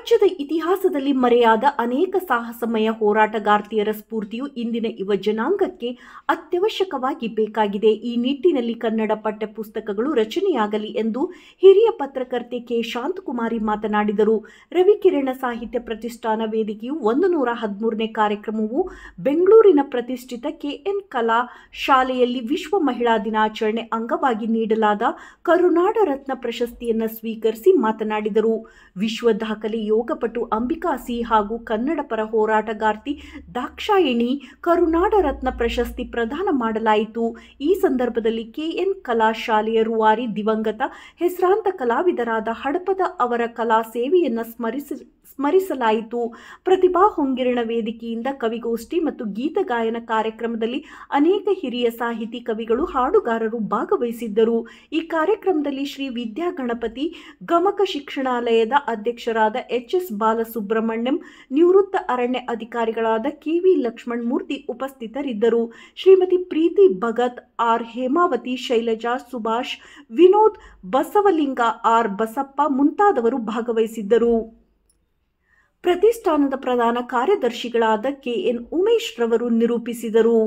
ರಾಜ್ಯದ ಇತಿಹಾಸದಲ್ಲಿ ಮರೆಯಾದ ಅನೇಕ ಸಾಹಸಮಯ ಹೋರಾಟಗಾರ್ತಿಯರ ಸ್ಫೂರ್ತಿಯು ಇಂದಿನ ಯುವ ಜನಾಂಗಕ್ಕೆ ಅತ್ಯವಶ್ಯಕವಾಗಿ ಬೇಕಾಗಿದೆ. ಈ ನಿಟ್ಟಿನಲ್ಲಿ ಕನ್ನಡ ಪಠ್ಯಪುಸ್ತಕಗಳು ರಚನೆಯಾಗಲಿ ಎಂದು ಹಿರಿಯ ಪತ್ರಕರ್ತೆ ಕೆ. ಶಾಂತಕುಮಾರಿ ಮಾತನಾಡಿದರು. ರವಿಕಿರಣ ಸಾಹಿತ್ಯ ಪ್ರತಿಷ್ಠಾನ ವೇದಿಕೆಯು 113ನೇ ಕಾರ್ಯಕ್ರಮವು ಬೆಂಗಳೂರಿನ ಪ್ರತಿಷ್ಠಿತ ಕೆಎನ್ ಕಲಾ ಶಾಲೆಯಲ್ಲಿ ವಿಶ್ವ ಮಹಿಳಾ ದಿನಾಚರಣೆ ಅಂಗವಾಗಿ ನೀಡಲಾದ ಕರುನಾಡ ರತ್ನ ಪ್ರಶಸ್ತಿಯನ್ನು ಸ್ವೀಕರಿಸಿ ಮಾತನಾಡಿದರು. ವಿಶ್ವ ದಾಖಲೆ ಯೋಗಪಟು ಅಂಬಿಕಾ ಸಿ ಹಾಗೂ ಕನ್ನಡ ಪರ ಹೋರಾಟಗಾರ್ತಿ ದಾಕ್ಷಾಯಿಣಿ ಕರುನಾಡ ರತ್ನ ಪ್ರಶಸ್ತಿ ಪ್ರದಾನ ಮಾಡಲಾಯಿತು. ಈ ಸಂದರ್ಭದಲ್ಲಿ ಕೆಎನ್ ಕಲಾ ಶಾಲೆಯ ರೂವಾರಿ ದಿವಂಗತ ಹೆಸರಾಂತ ಕಲಾವಿದರಾದ ಹಡಪದ ಅವರ ಕಲಾ ಸೇವೆಯನ್ನು ಸ್ಮರಿಸಲಾಯಿತು. ಪ್ರತಿಭಾ ಹೊಂಗಿರಣ ವೇದಿಕೆಯಿಂದ ಕವಿಗೋಷ್ಠಿ ಮತ್ತು ಗೀತ ಗಾಯನ ಕಾರ್ಯಕ್ರಮದಲ್ಲಿ ಅನೇಕ ಹಿರಿಯ ಸಾಹಿತಿ, ಕವಿಗಳು, ಹಾಡುಗಾರರು ಭಾಗವಹಿಸಿದ್ದರು. ಈ ಕಾರ್ಯಕ್ರಮದಲ್ಲಿ ಶ್ರೀ ವಿದ್ಯಾ ಗಣಪತಿ ಗಮಕ ಶಿಕ್ಷಣಾಲಯದ ಅಧ್ಯಕ್ಷರಾದ ಎಚ್.ಎಸ್. ಬಾಲಸುಬ್ರಹ್ಮಣ್ಯಂ, ನಿವೃತ್ತ ಅರಣ್ಯ ಅಧಿಕಾರಿಗಳಾದ ಕೆ.ವಿ. ಲಕ್ಷ್ಮಣ್ ಮೂರ್ತಿ ಉಪಸ್ಥಿತರಿದ್ದರು. ಶ್ರೀಮತಿ ಪ್ರೀತಿ ಭಗತ್, ಆರ್. ಹೇಮಾವತಿ, ಶೈಲಜಾ, ಸುಭಾಷ್, ವಿನೋದ್, ಬಸವಲಿಂಗ, ಆರ್. ಬಸಪ್ಪ ಮುಂತಾದವರು ಭಾಗವಹಿಸಿದ್ದರು. ಪ್ರತಿಷ್ಠಾನದ ಪ್ರಧಾನ ಕಾರ್ಯದರ್ಶಿಗಳಾದ ಕೆ.ಎನ್. ಉಮೇಶ್ ರವರು ನಿರೂಪಿಸಿದರು.